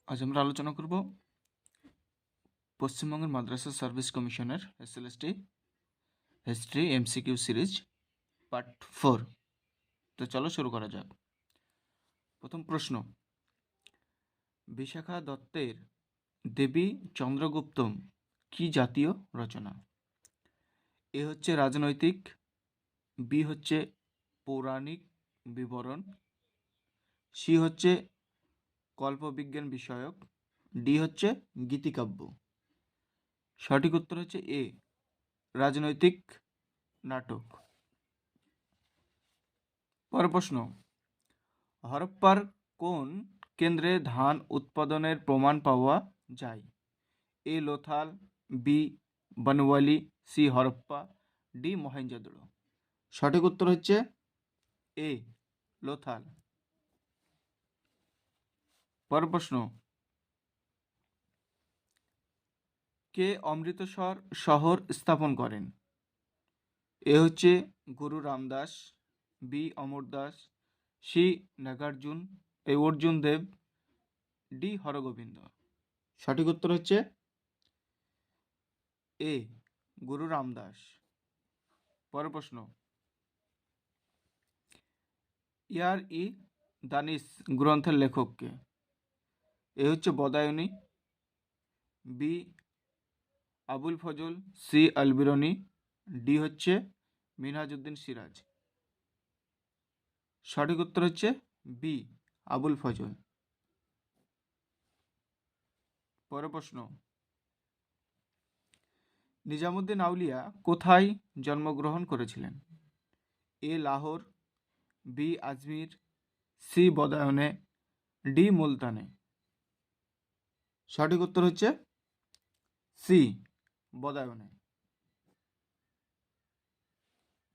আজ আমরা আলোচনা করব পশ্চিমবঙ্গের মাদ্রাসা সার্ভিস কমিশনের SLST history MCQ series part 4। তো চলো শুরু করা যাক। প্রথম প্রশ্ন, বিশাখা দত্তের দেবী চন্দ্রগুপ্তম কি জাতীয় রচনা? এ হচ্ছে রাজনৈতিক, বি হচ্ছে পৌরাণিক বিবরণ, সি হচ্ছে কল্পবিজ্ঞান বিষয়ক, ডি হচ্ছে গীতিকাব্য। সঠিক উত্তর হচ্ছে এ, রাজনৈতিক নাটক। পরের প্রশ্ন, হরপ্পার কোন কেন্দ্রে ধান উৎপাদনের প্রমাণ পাওয়া যায়? A Lothal, B Banawali, C Harappa, D Mohenjodaro. সঠিক উত্তর হচ্ছে এ লোথাল। পরের প্রশ্ন, কে অমৃতসর শহর স্থাপন করেন? এ হচ্ছে গুরু রামদাস, বি অমর দাস, সি অর্জুন দেব, ডি হরগোবিন্দ। সঠিক উত্তর হচ্ছে এ গুরু রামদাস। পরের প্রশ্ন, ইয়ার ই দানিশ গ্রন্থের লেখককে? এ হচ্ছে Badauni, B Abul Fazal, C Alberuni, D হচ্ছে মিনহাজউদ্দিন সিরাজ। সঠিক উত্তর হচ্ছে বি আবুল ফজল। পরের প্রশ্ন, নিজামুদ্দিন আউলিয়া কোথায় জন্মগ্রহণ করেছিলেন? A Lahore, B Ajmer, C বদায়নে, ডি মুলতানে। সঠিক উত্তর হচ্ছে সি বদায়নে।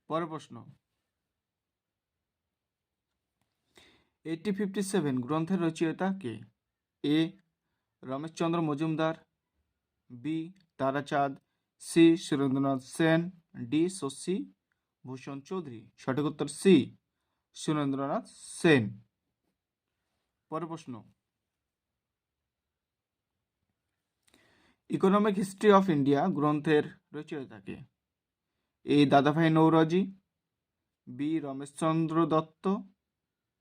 পরের প্রশ্ন, 1857 গ্রন্থের রচয়িতা কে? A Rameshchandra Majumdar, B Tarachand, C Surendranath Sen, D Shashi Bhushan Chowdhury. সঠিক উত্তর সি সুরেন্দ্রনাথ সেন। পরের প্রশ্ন, ইকোনমিক হিস্ট্রি অফ ইন্ডিয়া গ্রন্থের রচয়িতা কে? A Dadabhai Naoroji, B Rameshchandra Dutt,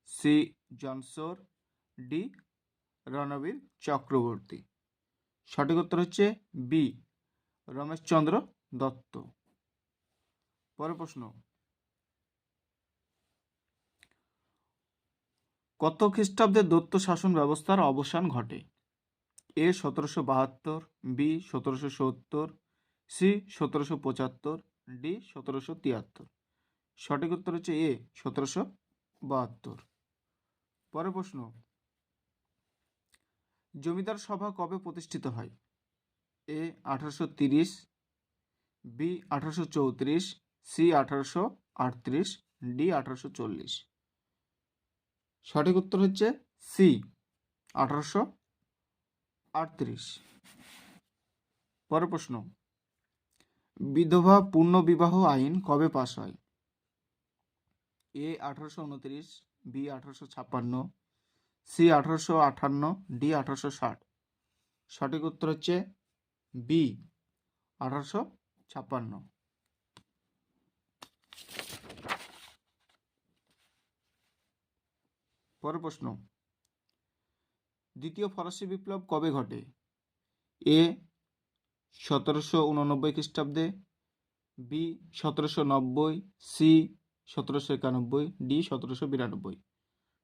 C John Shore, D Ranbir Chakraborty. সঠিক উত্তর হচ্ছে বি রমেশচন্দ্র দত্ত। পরের প্রশ্ন, কত খ্রিস্টাব্দে দত্ত শাসন ব্যবস্থার অবসান ঘটে? এ 1772, বি 1770, সি 1775, ডি 1773। সঠিক উত্তর হচ্ছে এ 1772। পরের প্রশ্ন, জমিদার সভা কবে প্রতিষ্ঠিত হয়? এ 1830, বি 1834, সি 1838, ডি 1840। সঠিক উত্তর হচ্ছে সি 1838। পরের প্রশ্ন, বিধবা পুনর্বিবাহ আইন কবে পাস হয়? এ 1829, বি 1856, সি 1858, ডি 1860। সঠিক উত্তর হচ্ছে বি 1856। পরের প্রশ্ন, দ্বিতীয় ফরাসি বিপ্লব কবে ঘটে? এ 1789 খ্রিস্টাব্দে, বি 1790, সি 1791, ডি 1792।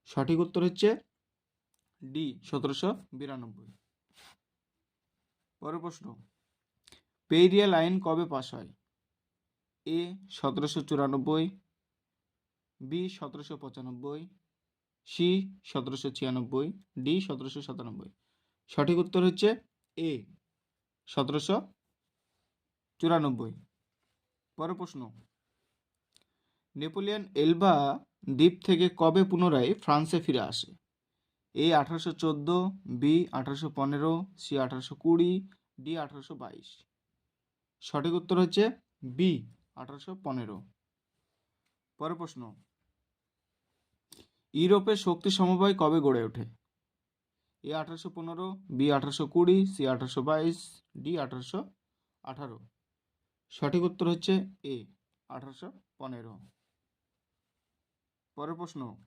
সঠিক উত্তর হচ্ছে ডি 1792। পরের প্রশ্ন, পেরিয়াল আইন কবে পাস হয়? এ 1794, বি 1795, সি 1796, ডি 1797। সঠিক উত্তর হচ্ছে এ 1794। পরের প্রশ্ন, নেপোলিয়ন এলবা দ্বীপ থেকে কবে পুনরায় ফ্রান্সে ফিরে আসে? এ 1814, বি 1815, সি 1820, ডি 1822। সঠিক উত্তর হচ্ছে বি 1815। পরের প্রশ্ন, ইউরোপে শক্তি সমবায় কবে গড়ে ওঠে? এ 1815, বি 1820, সি 1822, ডি 1818। সঠিক উত্তর হচ্ছে এ 1815। পরের প্রশ্ন,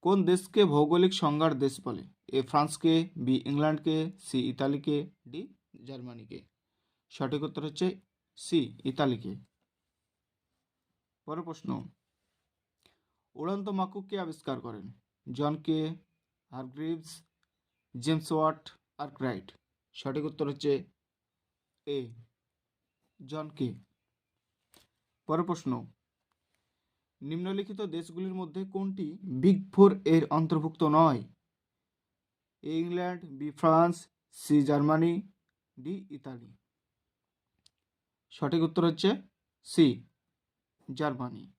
কোন দেশকে ভৌগোলিক সংজ্ঞার দেশ বলে? এ ফ্রান্সকে, বি ইংল্যান্ডকে, সি ইতালিকে, ডি জার্মানিকে। সঠিক উত্তর হচ্ছে সি ইতালিকে। পরের প্রশ্ন, উড়ন্ত মাকুক কে আবিষ্কার করেন? জন কে, হারগ্রিভস, জেমস ওয়াট, আর্করাইট। সঠিক উত্তর হচ্ছে এ জন কে। পরের প্রশ্ন, নিম্নলিখিত দেশগুলির মধ্যে কোনটি বিগ ফোর এর অন্তর্ভুক্ত নয়? A England, B France, C Germany, D Italy. সঠিক উত্তর হচ্ছে সি জার্মানি।